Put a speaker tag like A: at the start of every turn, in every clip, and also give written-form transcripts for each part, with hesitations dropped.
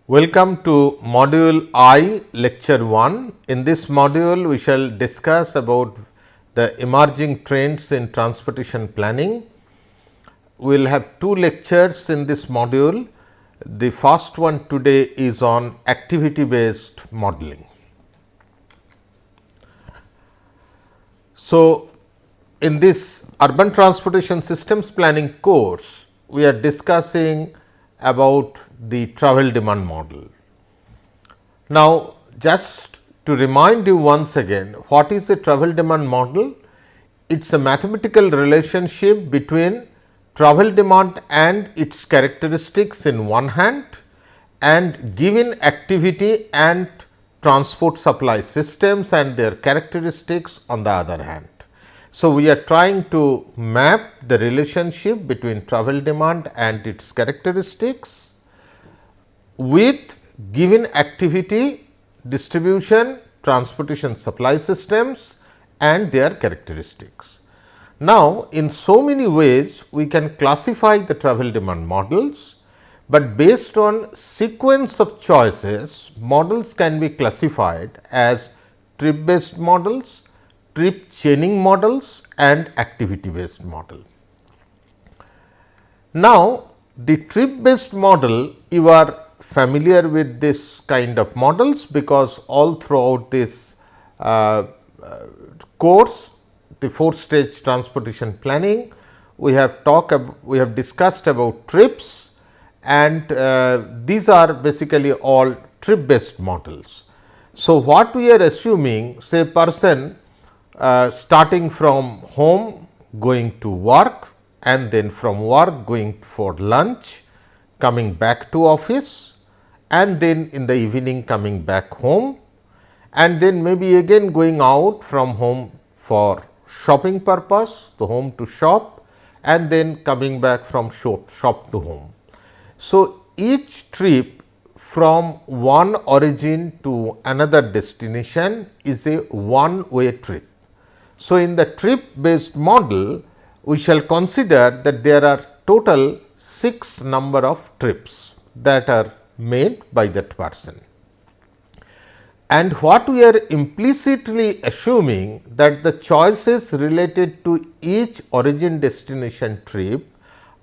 A: Welcome to module I, lecture 1. In this module, we shall discuss about the emerging trends in transportation planning. We will have two lectures in this module. The first one today is on activity based modeling. So, in this urban transportation systems planning course, we are discussing about the travel demand model. Now, just to remind you once again, what is a travel demand model? It is a mathematical relationship between travel demand and its characteristics in one hand and given activity and transport supply systems and their characteristics on the other hand. So, we are trying to map the relationship between travel demand and its characteristics with given activity, distribution, transportation supply systems and their characteristics. Now, in so many ways we can classify the travel demand models, but based on sequence of choices, models can be classified as trip based models, trip chaining models and activity based model. Now, the trip based model, you are familiar with this kind of models, because all throughout this course, the 4 stage transportation planning, we have discussed about trips, and these are basically all trip based models. So, what we are assuming, say person starting from home going to work and then from work going for lunch, coming back to office and then in the evening coming back home, and then maybe again going out from home for shopping purpose, to home to shop, and then coming back from shop to home. So, each trip from one origin to another destination is a one way trip. So, in the trip based model, we shall consider that there are total 6 number of trips that are made by that person. And what we are implicitly assuming, that the choices related to each origin destination trip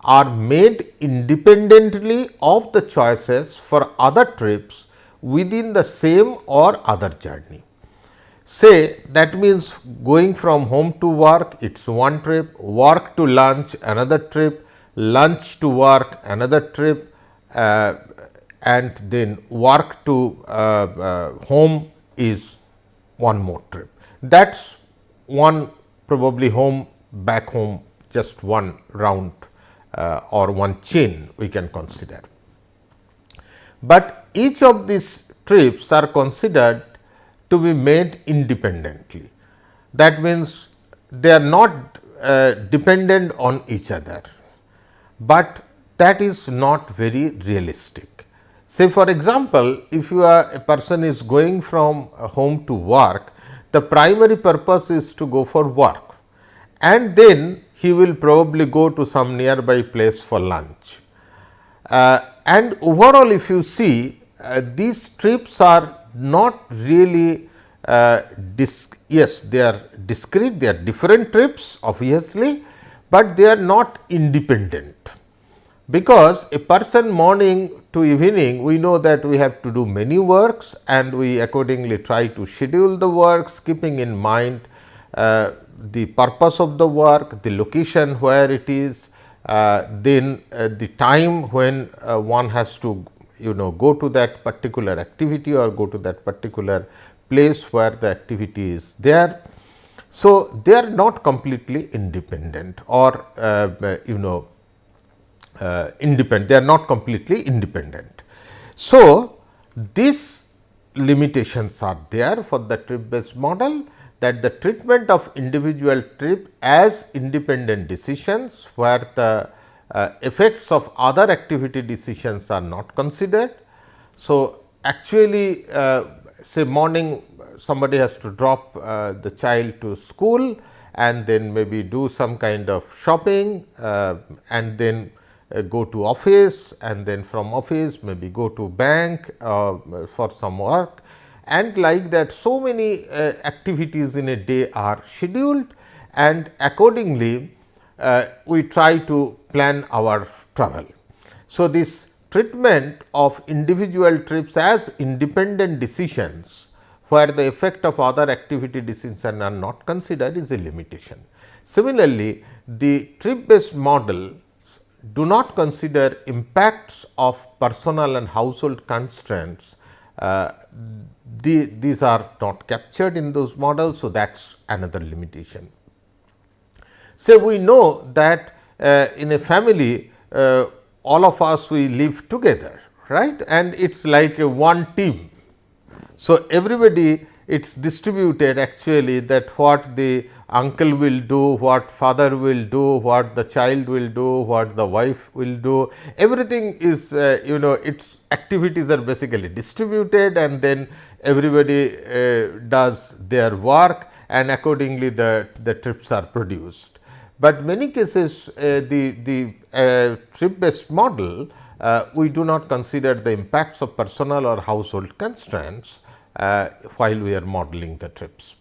A: are made independently of the choices for other trips within the same or other journey. Say that means going from home to work, it is one trip, work to lunch another trip, lunch to work another trip, and then work to home is one more trip. That is one, probably home back home, just one round or one chain we can consider. But each of these trips are considered to be made independently. That means, they are not dependent on each other, but that is not very realistic. Say for example, if you are a person is going from home to work, the primary purpose is to go for work, and then he will probably go to some nearby place for lunch. And overall, if you see, these trips are not really yes, they are discrete, they are different trips obviously, but they are not independent, because a person morning to evening, we know that we have to do many works and we accordingly try to schedule the works, keeping in mind the purpose of the work, the location where it is, then the time when one has to go to that particular activity or go to that particular place where the activity is there. So, they are not completely independent or independent, they are not completely independent. So, these limitations are there for the trip based model, that the treatment of individual trip as independent decisions, where the effects of other activity decisions are not considered. So, actually say morning somebody has to drop the child to school and then maybe do some kind of shopping and then go to office, and then from office maybe go to bank for some work, and like that so many activities in a day are scheduled, and accordingly we try to plan our travel. So, this treatment of individual trips as independent decisions where the effect of other activity decisions are not considered is a limitation. Similarly, the trip based models do not consider impacts of personal and household constraints. These are not captured in those models. So, that is another limitation. So, we know that in a family all of us we live together, right, and it is like a one team. So, everybody it is distributed actually that what the uncle will do, what father will do, what the child will do, what the wife will do, everything is its activities are basically distributed, and then everybody does their work, and accordingly the trips are produced. But many cases the trip based model we do not consider the impacts of personal or household constraints while we are modeling the trips.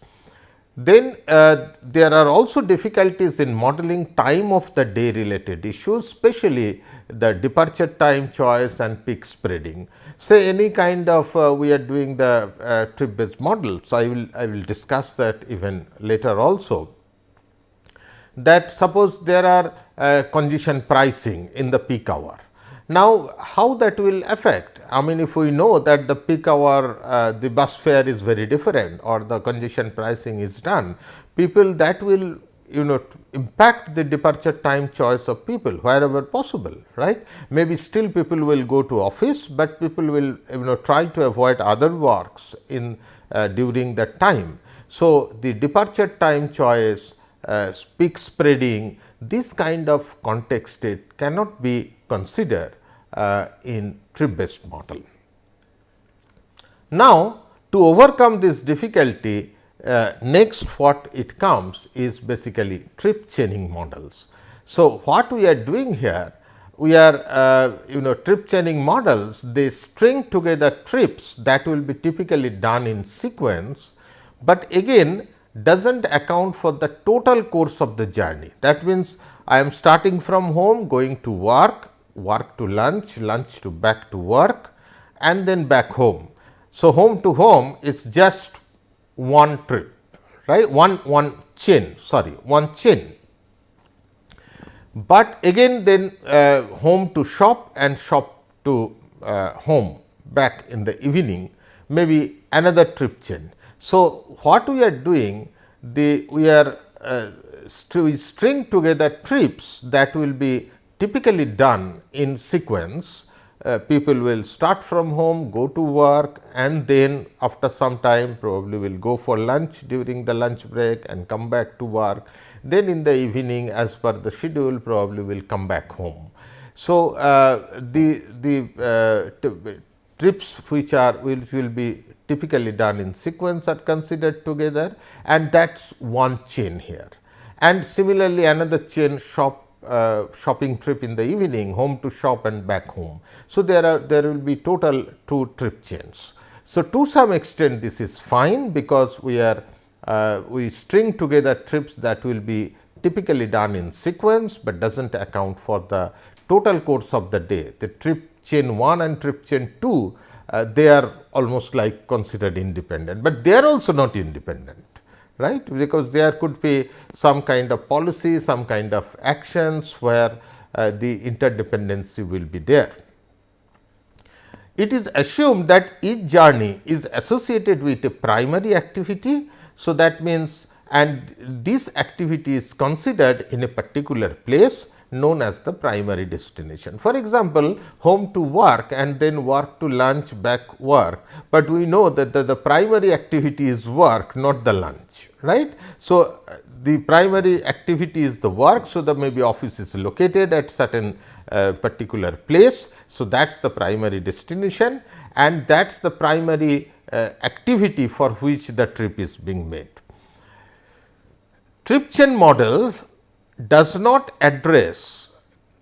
A: Then there are also difficulties in modeling time of the day related issues, especially the departure time choice and peak spreading. Say any kind of we are doing the trip based models, I will discuss that even later also. That suppose there are congestion pricing in the peak hour. Now, how that will affect? I mean, if we know that the peak hour the bus fare is very different or the congestion pricing is done, people that will impact the departure time choice of people wherever possible, right. Maybe still people will go to office, but people will try to avoid other works in during that time. So, the departure time choice, peak spreading, this kind of context state cannot be considered in trip based model. Now, to overcome this difficulty, next what it comes is basically trip chaining models. So, what we are doing here, we are trip chaining models, they string together trips that will be typically done in sequence, but again does not account for the total course of the journey. That means, I am starting from home, going to work, work to lunch, lunch to back to work, and then back home. So, home to home is just one trip, right, one chain, one chain. But again then home to shop and shop to home back in the evening, maybe another trip chain. So, what we are doing, we are string together trips that will be typically done in sequence. People will start from home, go to work, and then after some time probably will go for lunch during the lunch break and come back to work. Then in the evening, as per the schedule, probably will come back home. So, the trips which will be typically done in sequence are considered together, and that is one chain here. And similarly, another chain shopping trip in the evening, home to shop and back home. So, there will be total 2 trip chains. So, to some extent this is fine, because we string together trips that will be typically done in sequence, but does not account for the total course of the day. The trip chain 1 and trip chain 2, they are almost like considered independent, but they are also not independent, right, because there could be some kind of policy, some kind of actions where the interdependency will be there. It is assumed that each journey is associated with a primary activity. So, that means, and this activity is considered in a particular place known as the primary destination. For example, home to work and then work to lunch, back work, but we know that the primary activity is work, not the lunch, right. So, the primary activity is the work. So, the maybe office is located at certain particular place. So, that is the primary destination, and that is the primary activity for which the trip is being made. Trip chain model does not address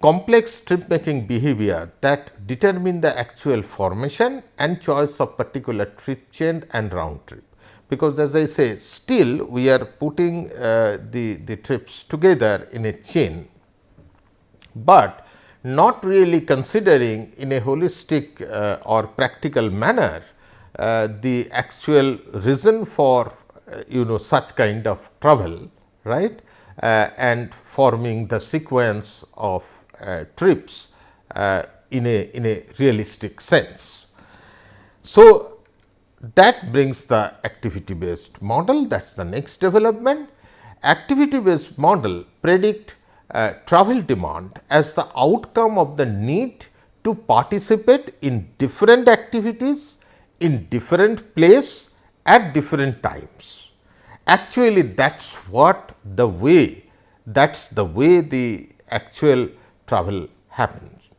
A: complex trip making behavior that determine the actual formation and choice of particular trip chain and round trip. Because as I say, still we are putting the trips together in a chain, but not really considering in a holistic or practical manner the actual reason for such kind of travel, right, and forming the sequence of trips in a realistic sense. So, that brings the activity based model, that is the next development. Activity based model predict travel demand as the outcome of the need to participate in different activities in different place at different times. Actually, that is the way the actual travel happens.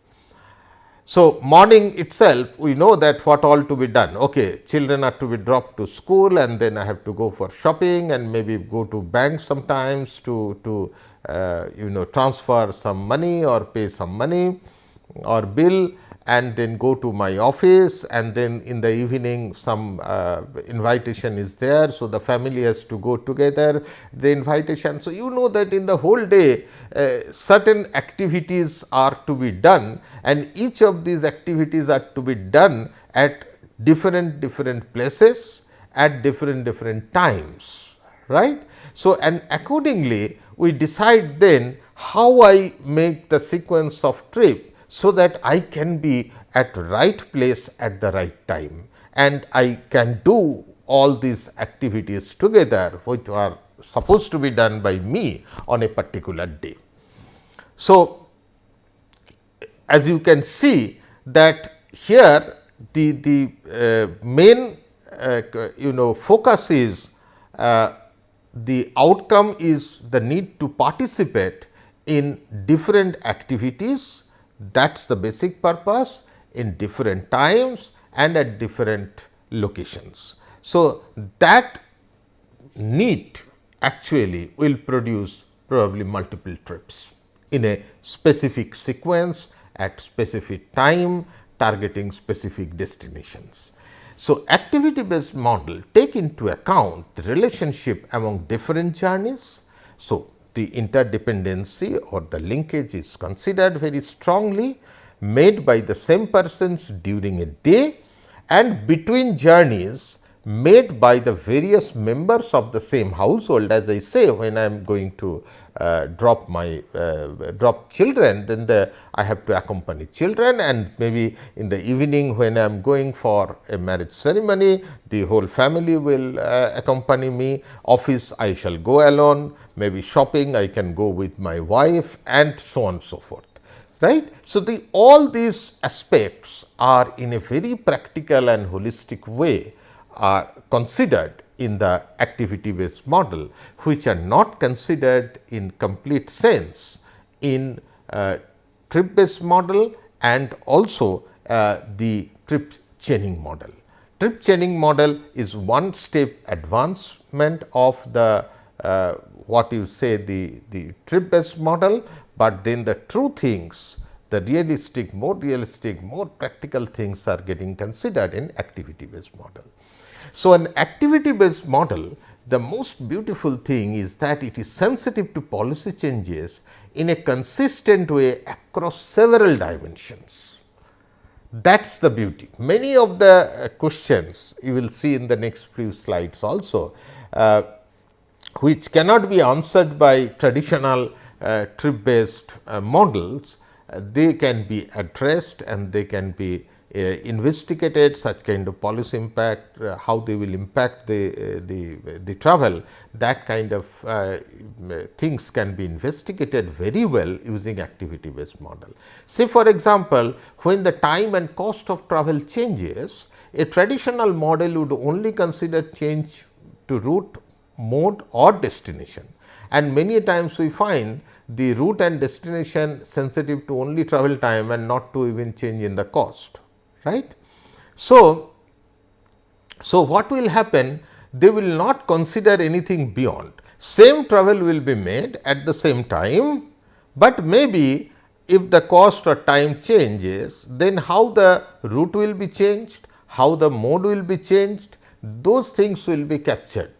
A: So, morning itself we know that what all to be done. Okay, children are to be dropped to school, and then I have to go for shopping and maybe go to bank sometimes to transfer some money or pay some money or bill, and then go to my office, and then in the evening some invitation is there. So, the family has to go together, the invitation. So, you know that in the whole day certain activities are to be done, and each of these activities are to be done at different places at different times, right. So, and accordingly we decide then how I make the sequence of trip, so that I can be at right place at the right time, and I can do all these activities together which are supposed to be done by me on a particular day. So, as you can see that here the main focus is the outcome is the need to participate in different activities. That is the basic purpose, in different times and at different locations. So, that need actually will produce probably multiple trips in a specific sequence at specific time, targeting specific destinations. So, activity based model take into account the relationship among different journeys. So, the interdependency or the linkage is considered very strongly, made by the same persons during a day and between journeys made by the various members of the same household. As I say, when I am going to drop children, then I have to accompany children, and maybe in the evening when I am going for a marriage ceremony, the whole family will accompany me. Office I shall go alone, maybe shopping I can go with my wife, and so on and so forth. Right. So, all these aspects are in a very practical and holistic way are considered in the activity based model, which are not considered in complete sense in trip based model and also the trip chaining model. Trip chaining model is one step advancement of the what you say the trip based model, but then the true things, the realistic, more practical things are getting considered in activity based model. So, an activity based model, the most beautiful thing is that it is sensitive to policy changes in a consistent way across several dimensions. That is the beauty. Many of the questions you will see in the next few slides also, which cannot be answered by traditional trip based models, they can be addressed and they can be investigated, such kind of policy impact, how they will impact the travel, that kind of things can be investigated very well using activity based model. Say for example, when the time and cost of travel changes, a traditional model would only consider change to route, mode or destination, and many times we find the route and destination sensitive to only travel time and not to even change in the cost. Right. So, what will happen? They will not consider anything beyond. Same travel will be made at the same time, but maybe if the cost or time changes, then how the route will be changed, how the mode will be changed, those things will be captured.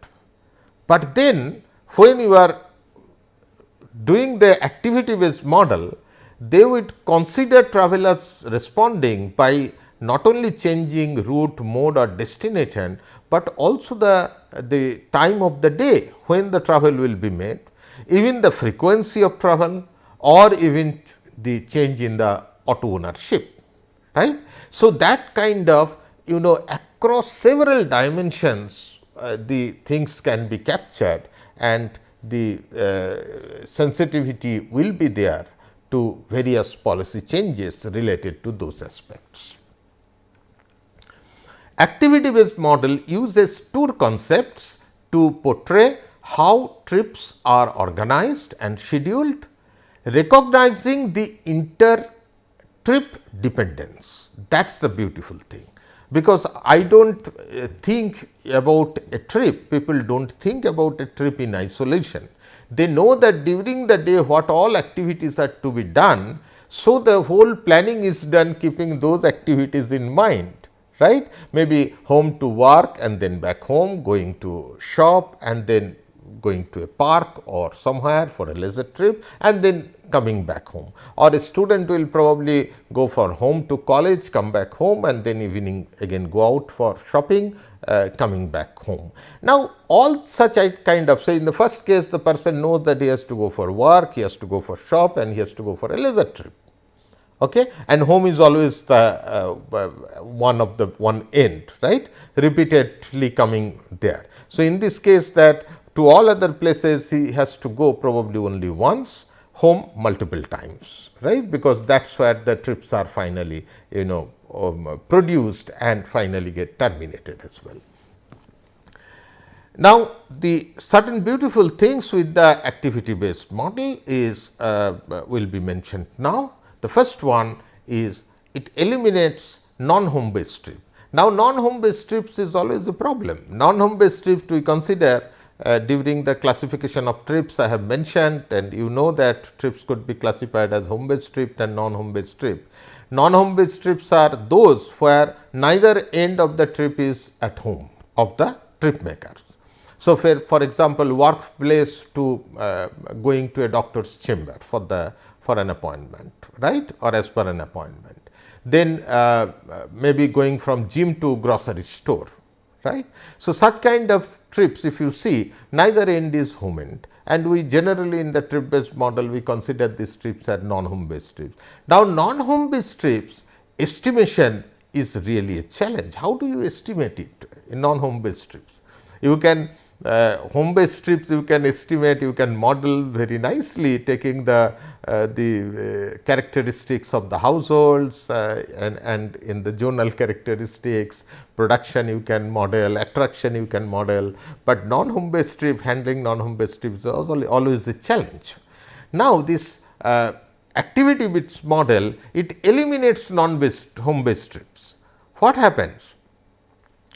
A: But then when you are doing the activity based model, they would consider travelers responding by not only changing route, mode or destination, but also the time of the day when the travel will be made, even the frequency of travel, or even the change in the auto ownership, right. So, that kind of across several dimensions the things can be captured, and the sensitivity will be there to various policy changes related to those aspects. Activity based model uses tour concepts to portray how trips are organized and scheduled, recognizing the inter trip dependence. That is the beautiful thing, because I do not think about a trip, people do not think about a trip in isolation. They know that during the day what all activities are to be done. So, the whole planning is done keeping those activities in mind, right. Maybe home to work and then back home, going to shop and then going to a park or somewhere for a leisure trip and then coming back home, or a student will probably go for home to college, come back home and then evening again go out for shopping, coming back home. Now, all such I kind of say, in the first case the person knows that he has to go for work, he has to go for shop and he has to go for a leisure trip, okay, and home is always the one end, right, repeatedly coming there. So, in this case that to all other places he has to go probably only once, home multiple times, right, because that is where the trips are finally produced and finally get terminated as well. Now, the certain beautiful things with the activity based model is will be mentioned now. The first one is it eliminates non-home based trip. Now, non-home based trips is always a problem. Non-home based trips we consider during the classification of trips I have mentioned, and you know that trips could be classified as home based trip and non-home based trip. Non-home based trips are those where neither end of the trip is at home of the trip makers. So, for example, workplace to going to a doctor's chamber for an appointment, right, or as per an appointment. Then maybe going from gym to grocery store, right. So, such kind of trips if you see, neither end is home end, and we generally in the trip based model we consider these trips as non-home based trips. Now, non-home based trips estimation is really a challenge. How do you estimate it in non-home based trips? You can home based trips you can estimate, you can model very nicely taking the characteristics of the households and in the zonal characteristics, production you can model, attraction you can model, but non-home based trip, handling non-home based trips is always a challenge. Now, this activity based model, it eliminates non-based home based trips. What happens?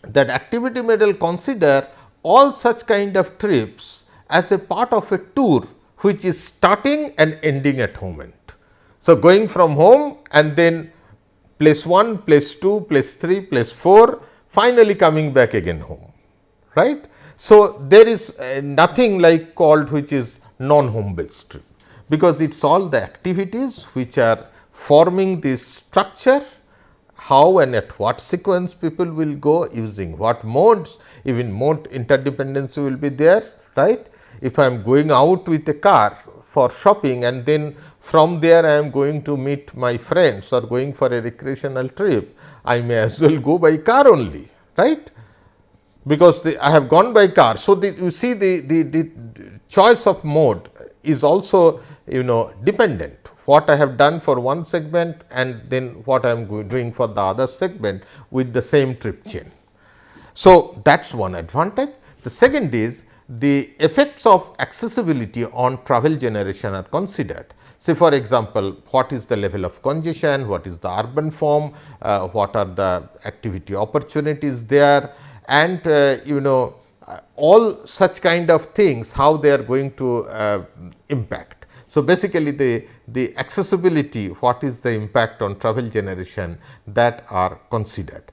A: That activity model consider all such kind of trips as a part of a tour which is starting and ending at home end. So, going from home and then place 1, place 2, place 3, place 4, finally coming back again home, right. So, there is nothing like called which is non-home based trip, because it is all the activities which are forming this structure, how and at what sequence people will go, using what modes, even mode interdependency will be there, right. If I am going out with a car for shopping and then from there I am going to meet my friends or going for a recreational trip, I may as well go by car only, right, because I have gone by car. So, you see the choice of mode is also dependent, what I have done for one segment and then what I am doing for the other segment with the same trip chain. So, that is one advantage. The second is the effects of accessibility on travel generation are considered. Say for example, what is the level of congestion, what is the urban form, what are the activity opportunities there, and all such kind of things, how they are going to impact. So, basically the accessibility, what is the impact on travel generation, that are considered.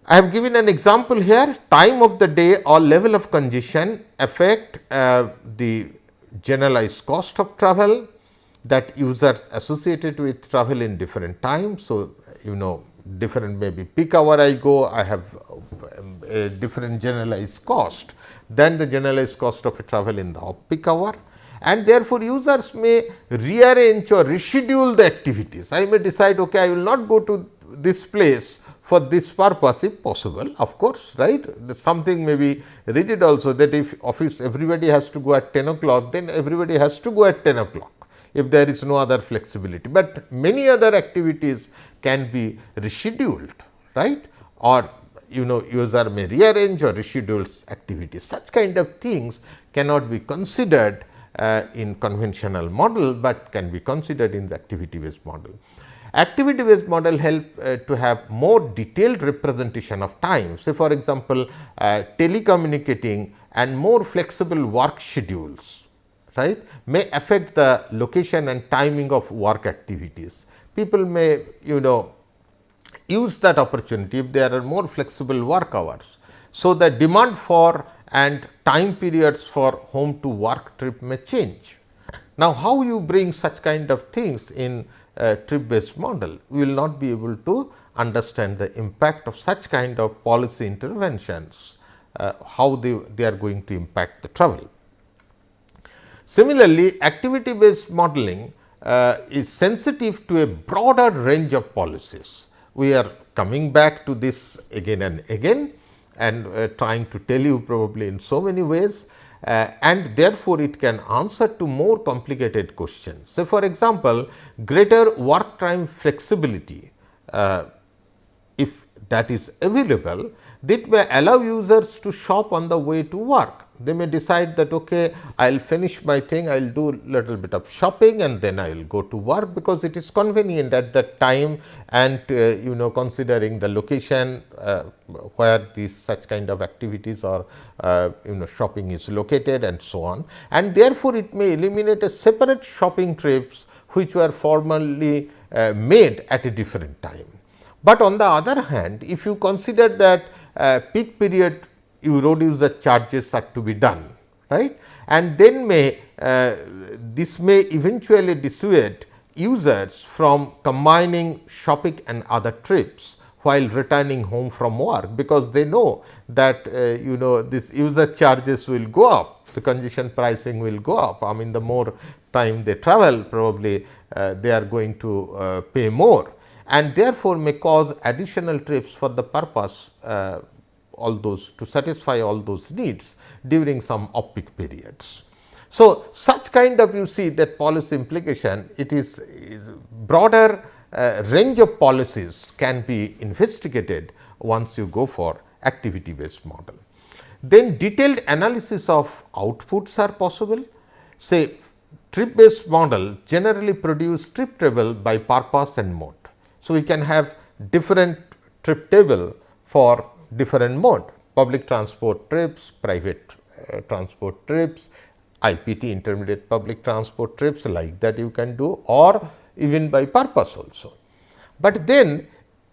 A: I have given an example here. Time of the day or level of congestion affect the generalized cost of travel that users associated with travel in different times. So, different, maybe peak hour I go, I have a different generalized cost than the generalized cost of a travel in the off peak hour, and therefore, users may rearrange or reschedule the activities. I may decide, okay, I will not go to this place for this purpose if possible, of course, right. Something may be rigid also, that if office everybody has to go at 10 o'clock, then everybody has to go at 10 o'clock, if there is no other flexibility. But many other activities can be rescheduled, right, or user may rearrange or reschedule activities. Such kind of things cannot be considered in conventional model, but can be considered in the activity based model. Activity based model help to have more detailed representation of time. Say for example, telecommunicating and more flexible work schedules, right, may affect the location and timing of work activities. People may use that opportunity if there are more flexible work hours. So, the demand for and time periods for home to work trip may change. Now, how you bring such kind of things in trip based model? We will not be able to understand the impact of such kind of policy interventions, how they are going to impact the travel. Similarly, activity based modeling is sensitive to a broader range of policies. We are coming back to this again and again, and trying to tell you probably in so many ways, and therefore, it can answer to more complicated questions. So, for example, greater work time flexibility, if that is available, that may allow users to shop on the way to work. They may decide that, okay, I will finish my thing, I will do little bit of shopping and then I will go to work, because it is convenient at that time, and considering the location where these such kind of activities or shopping is located and so on, and therefore, it may eliminate a separate shopping trips which were formerly made at a different time. But on the other hand, if you consider that peak period road user charges are to be done, right, and then this may eventually dissuade users from combining shopping and other trips while returning home from work, because they know that this user charges will go up, the congestion pricing will go up. I mean, the more time they travel, probably they are going to pay more, and therefore, may cause additional trips for the purpose all those, to satisfy all those needs during some off peak periods. So, such kind of, you see that policy implication, it is broader range of policies can be investigated once you go for activity based model. Then detailed analysis of outputs are possible. Say trip based model generally produce trip table by purpose and mode. So, we can have different trip table for different mode, public transport trips, private transport trips, IPT, intermediate public transport trips, like that you can do, or even by purpose also. But then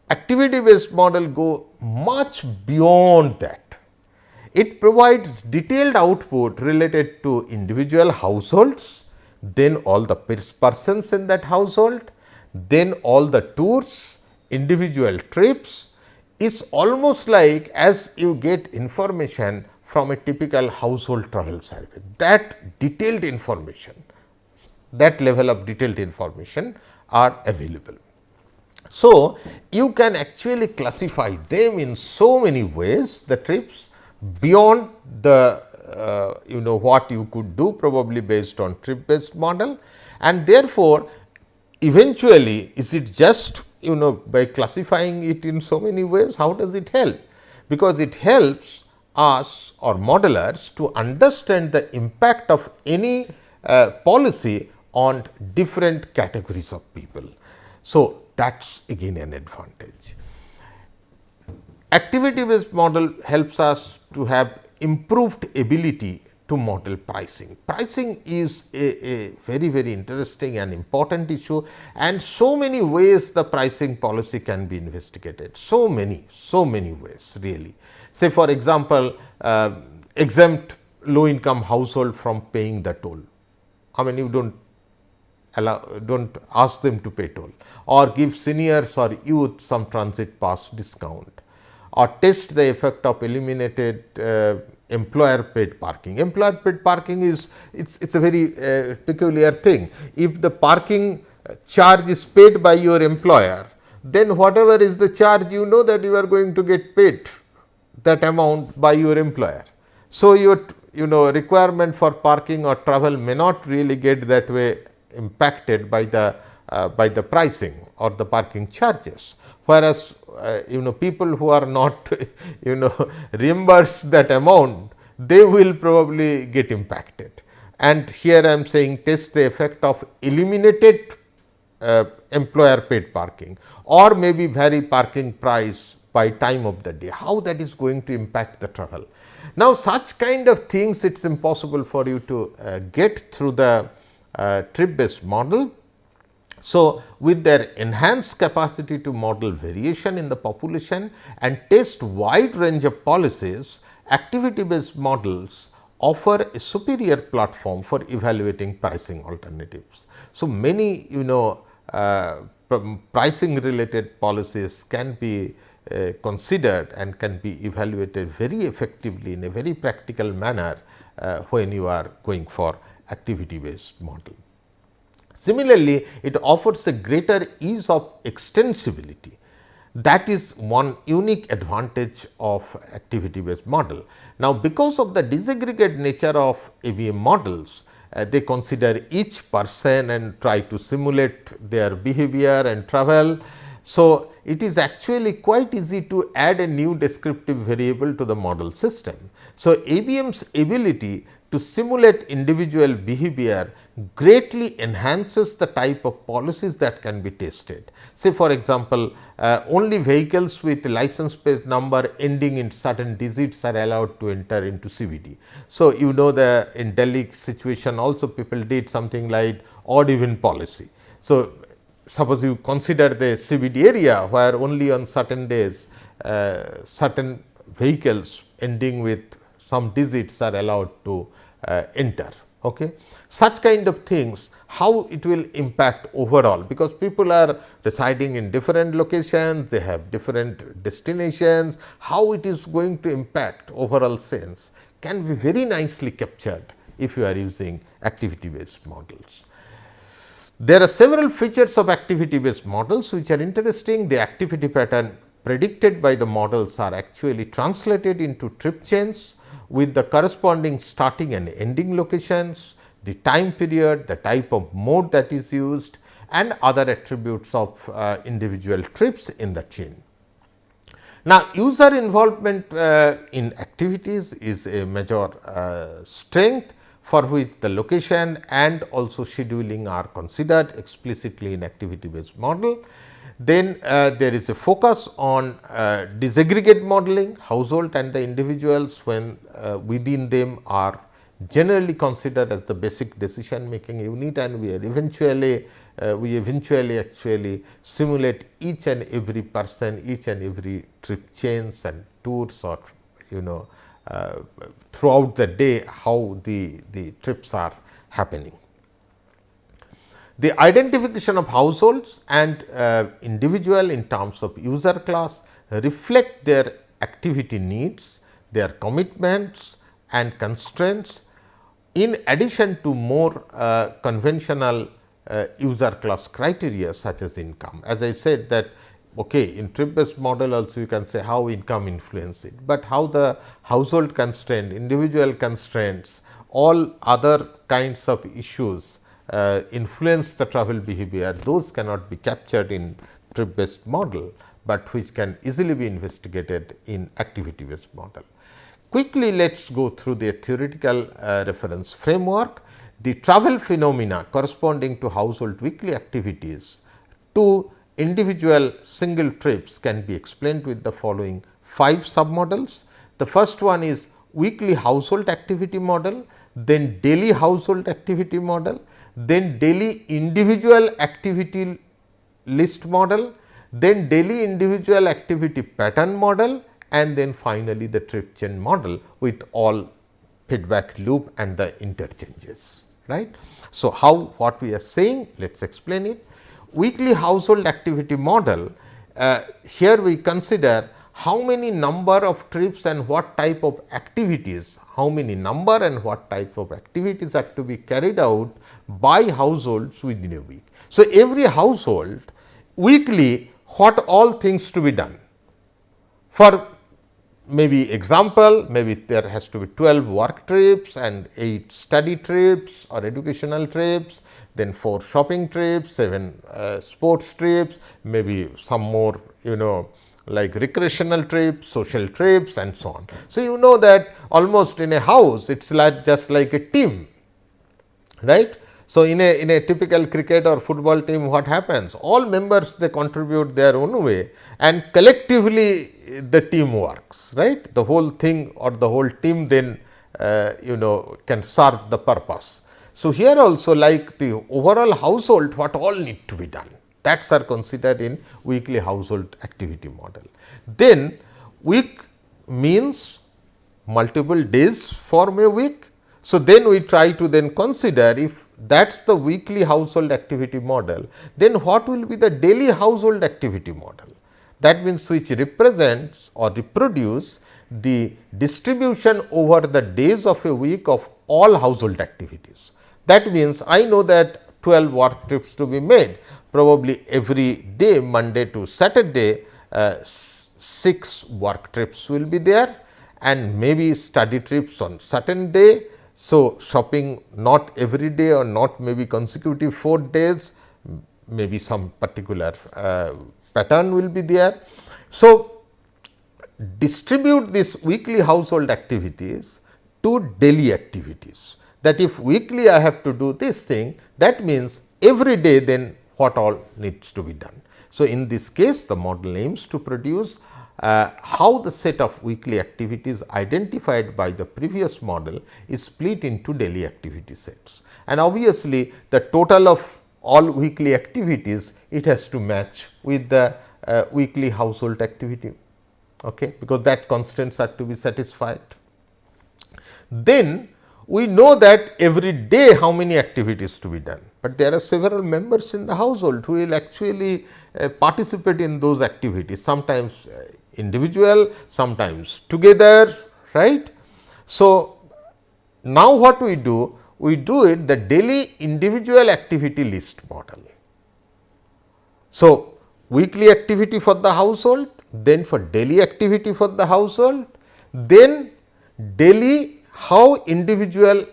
A: activity based model go much beyond that. It provides detailed output related to individual households, then all the persons in that household, then all the tours, individual trips. Is almost like as you get information from a typical household travel survey, that detailed information, that level of detailed information are available. So, you can actually classify them in so many ways, the trips, beyond the what you could do probably based on trip based model, and therefore, eventually is it just by classifying it in so many ways, how does it help? Because it helps us or modelers to understand the impact of any policy on different categories of people. So, that is again an advantage. Activity based model helps us to have improved ability to model pricing. Pricing is a very interesting and important issue, and so many ways the pricing policy can be investigated. So many ways really. Say for example, exempt low income household from paying the toll. I mean, you don't ask them to pay toll, or give seniors or youth some transit pass discount, or test the effect of eliminated employer paid parking. Employer paid parking is it's a very peculiar thing. If the parking charge is paid by your employer, then whatever is the charge, you know that you are going to get paid that amount by your employer. So your requirement for parking or travel may not really get that way impacted by the pricing or the parking charges, whereas people who are not reimbursed that amount, they will probably get impacted. And here I am saying test the effect of eliminated employer paid parking, or maybe vary parking price by time of the day, how that is going to impact the travel. Now, such kind of things it is impossible for you to get through the trip based model. So, with their enhanced capacity to model variation in the population and test wide range of policies, activity based models offer a superior platform for evaluating pricing alternatives. So, many pricing related policies can be considered and can be evaluated very effectively in a very practical manner when you are going for activity based model. Similarly, it offers a greater ease of extensibility. That is one unique advantage of activity based model. Now, because of the disaggregate nature of ABM models, they consider each person and try to simulate their behavior and travel. So, it is actually quite easy to add a new descriptive variable to the model system. So, ABM's ability to simulate individual behavior greatly enhances the type of policies that can be tested. Say for example, only vehicles with license plate number ending in certain digits are allowed to enter into CBD. So, the in Delhi situation also people did something like odd even policy. So, suppose you consider the CBD area where only on certain days certain vehicles ending with some digits are allowed to enter. Okay. Such kind of things, how it will impact overall, because people are residing in different locations, they have different destinations, how it is going to impact overall sense can be very nicely captured if you are using activity based models. There are several features of activity based models which are interesting. The activity pattern predicted by the models are actually translated into trip chains with the corresponding starting and ending locations, the time period, the type of mode that is used, and other attributes of individual trips in the chain. Now, user involvement in activities is a major strength for which the location and also scheduling are considered explicitly in activity based model. Then there is a focus on disaggregate modeling, household and the individuals when within them are generally considered as the basic decision making unit, and we eventually actually simulate each and every person, each and every trip chains and tours, or throughout the day how the trips are happening. The identification of households and individual in terms of user class reflect their activity needs, their commitments and constraints, in addition to more conventional user class criteria such as income. As I said that in trip based model also you can say how income influence it, but how the household constraint, individual constraints, all other kinds of issues influence the travel behavior, those cannot be captured in trip based model, but which can easily be investigated in activity based model. Quickly let us go through the theoretical reference framework. The travel phenomena corresponding to household weekly activities to individual single trips can be explained with the following 5 submodels. The first one is weekly household activity model, then daily household activity model, then daily individual activity list model, then daily individual activity pattern model, and then finally, the trip chain model with all feedback loop and the interchanges, right. So, how what we are saying, let us explain it. Weekly household activity model, here we consider how many number of trips and what type of activities, how many number and what type of activities are to be carried out by households within a week. So, every household weekly what all things to be done. For maybe example, maybe there has to be 12 work trips and 8 study trips or educational trips, then 4 shopping trips, 7 sports trips, maybe some more like recreational trips, social trips and so on. So, you know that almost in a house it is like just like a team, right. So, in a typical cricket or football team, what happens? All members they contribute their own way and collectively the team works, right. The whole thing or the whole team then can serve the purpose. So, here also like the overall household what all need to be done, that are considered in weekly household activity model. Then week means multiple days form a week. So, then we try to then consider if that is the weekly household activity model, then what will be the daily household activity model? That means, which represents or reproduce the distribution over the days of a week of all household activities. That means, I know that 12 work trips to be made, probably every day Monday to Saturday 6 work trips will be there and maybe study trips on certain day. So, shopping not every day or not maybe consecutive 4 days, maybe some particular pattern will be there. So, distribute this weekly household activities to daily activities, that if weekly I have to do this thing, that means every day then what all needs to be done. So, in this case the model aims to produce how the set of weekly activities identified by the previous model is split into daily activity sets. And obviously, the total of all weekly activities it has to match with the weekly household activity, because that constants are to be satisfied. Then we know that every day how many activities to be done, but there are several members in the household who will actually participate in those activities, sometimes individual, sometimes together, right. So, now what we do? We do it the daily individual activity list model. So, weekly activity for the household, then for daily activity for the household, then daily how individual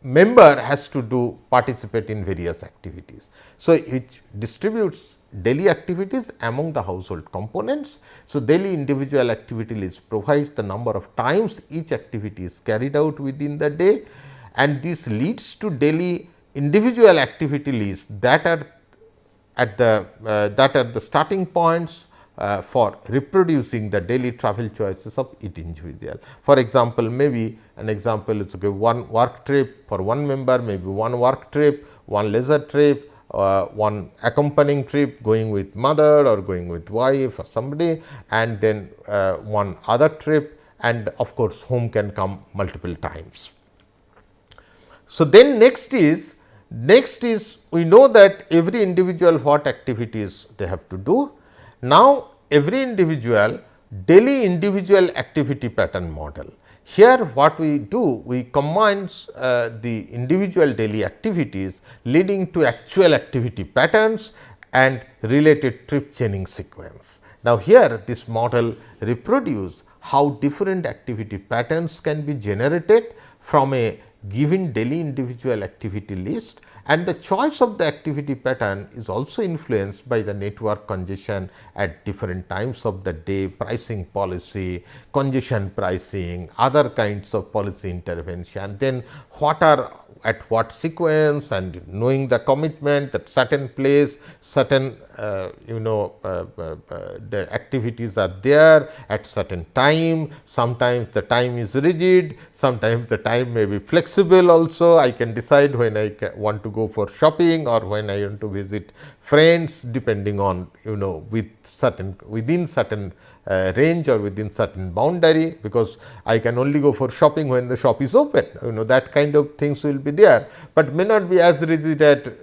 A: member has to do participate in various activities. So, it distributes daily activities among the household components. So, daily individual activity list provides the number of times each activity is carried out within the day, and this leads to daily individual activity list that are at the starting points for reproducing the daily travel choices of each individual. For example, maybe an example is one work trip for one member, maybe one work trip, one leisure trip, one accompanying trip going with mother or going with wife or somebody, and then one other trip, and of course, home can come multiple times. So, then next is we know that every individual what activities they have to do. Now, every individual daily individual activity pattern model. Here what we do, we combine the individual daily activities leading to actual activity patterns and related trip chaining sequence. Now, here this model reproduce how different activity patterns can be generated from a given daily individual activity list, And the choice of the activity pattern is also influenced by the network congestion at different times of the day, pricing policy, congestion pricing, other kinds of policy intervention, then what are at what sequence, and knowing the commitment that certain place, certain the activities are there at certain time. Sometimes the time is rigid, sometimes the time may be flexible also. I can decide when I want to go for shopping or when I want to visit friends, depending on within certain range or within certain boundary, because I can only go for shopping when the shop is open. That kind of things will be there, but may not be as rigid at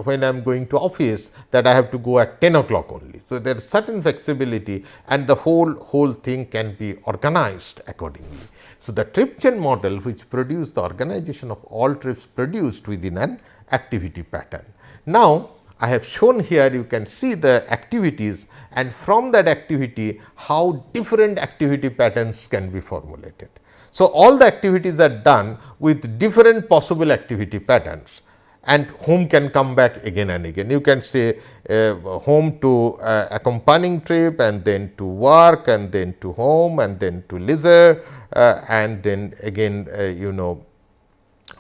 A: when I am going to office that I have to go at 10 o'clock only. So, there is certain flexibility and the whole thing can be organized accordingly. So, the trip chain model, which produce the organization of all trips produced within an activity pattern. Now, I have shown here, you can see the activities, and from that activity how different activity patterns can be formulated. So, all the activities are done with different possible activity patterns, and home can come back again and again. You can say home to accompanying trip, and then to work, and then to home, and then to leisure, and then again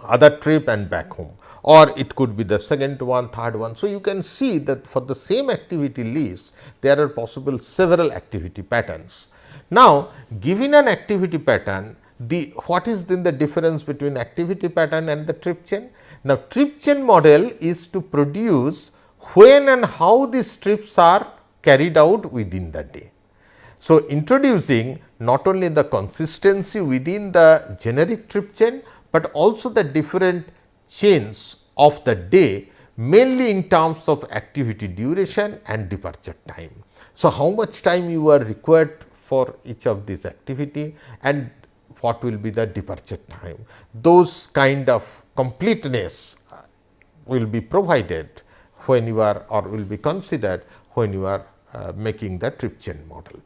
A: other trip and back home, or it could be the second one, third one. So, you can see that for the same activity list there are possible several activity patterns. Now, given an activity pattern, what is then the difference between activity pattern and the trip chain? Now, trip chain model is to produce when and how these trips are carried out within the day. So, introducing not only the consistency within the generic trip chain, but also the different chains of the day, mainly in terms of activity duration and departure time. So, how much time you are required for each of these activity, and what will be the departure time. Those kind of completeness will be provided when you are, or will be considered when you are making the trip chain model.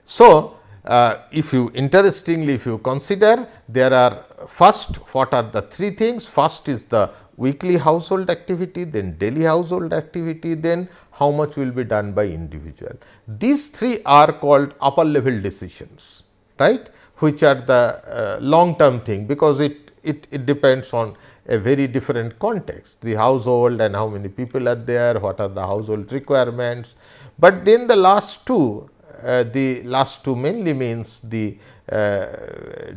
A: So, if you consider, there are first, what are the three things? First is the weekly household activity, then daily household activity, then how much will be done by individual. These three are called upper level decisions, right, which are the long term thing, because it depends on a very different context, the household and how many people are there, what are the household requirements. But then the last two mainly means the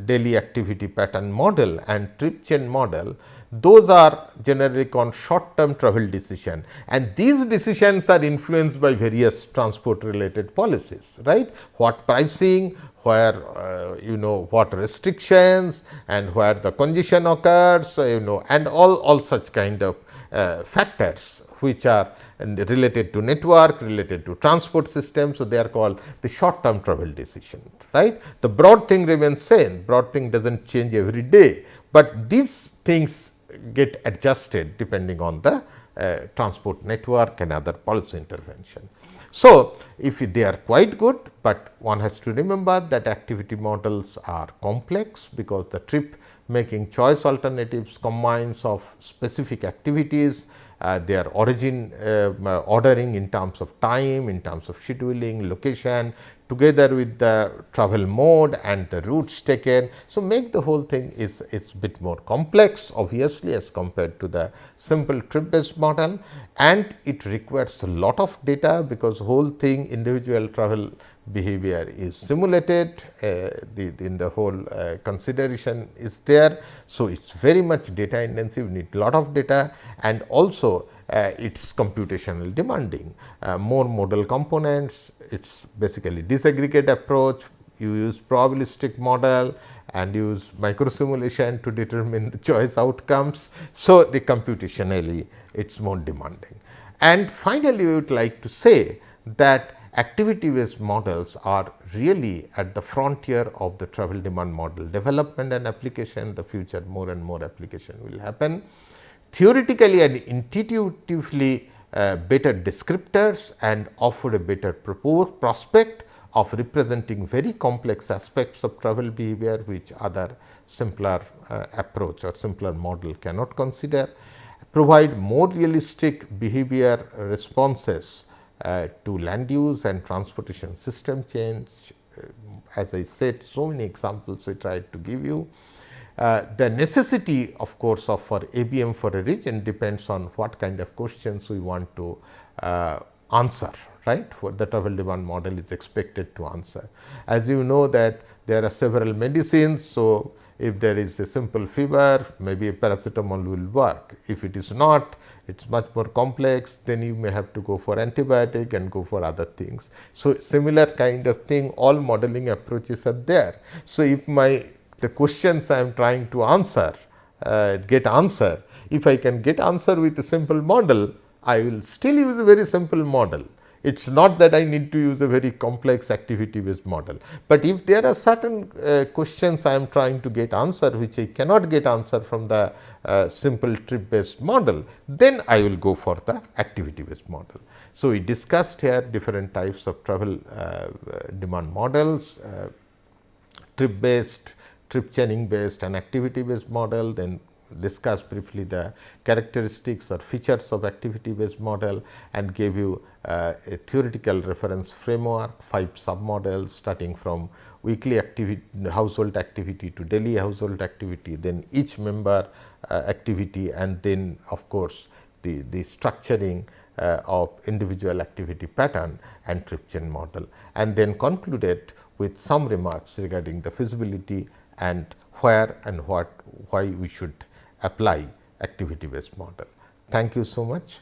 A: daily activity pattern model and trip chain model. Those are generally called short term travel decision, and these decisions are influenced by various transport related policies, right. What pricing, where what restrictions, and where the congestion occurs, and all such kind of factors which are related to network, related to transport system. So, they are called the short term travel decision, right. The broad thing remains same, broad thing does not change every day, but these things get adjusted depending on the transport network and other policy intervention. So, if they are quite good, but one has to remember that activity models are complex, because the trip making choice alternatives combines of specific activities, their origin ordering in terms of time, in terms of scheduling, location, together with the travel mode and the routes taken. So, make the whole thing is bit more complex obviously as compared to the simple trip based model, and it requires a lot of data, because whole thing individual travel behavior is simulated, in the whole consideration is there. So, it is very much data intensive, need lot of data, and also it is computational demanding, more modal components. It is basically disaggregate approach, you use probabilistic model and use micro simulation to determine the choice outcomes. So, the computationally it is more demanding. And finally, we would like to say that activity based models are really at the frontier of the travel demand model development and application. The future more and more application will happen. Theoretically and intuitively better descriptors and offer a better prospect of representing very complex aspects of travel behavior which other simpler approach or simpler model cannot consider, provide more realistic behavior responses to land use and transportation system change. As I said, so many examples I tried to give you. The necessity of course of for ABM for a region depends on what kind of questions we want to answer, right, for the travel demand model is expected to answer. As you know that there are several medicines. So, if there is a simple fever, maybe a paracetamol will work. If it is not, it is much more complex, then you may have to go for antibiotic and go for other things. So, similar kind of thing, all modeling approaches are there. So, if the questions I am trying to answer, get answer, if I can get answer with a simple model, I will still use a very simple model. It is not that I need to use a very complex activity based model, but if there are certain questions I am trying to get answer which I cannot get answer from the simple trip based model, then I will go for the activity based model. So, we discussed here different types of travel demand models, trip based, trip chaining based and activity based model, then discuss briefly the characteristics or features of activity based model and gave you a theoretical reference framework, 5 submodels starting from weekly activity, household activity to daily household activity, then each member activity, and then of course, the structuring of individual activity pattern and trip chain model, and then concluded with some remarks regarding the feasibility and where and why we should apply activity based model. Thank you so much.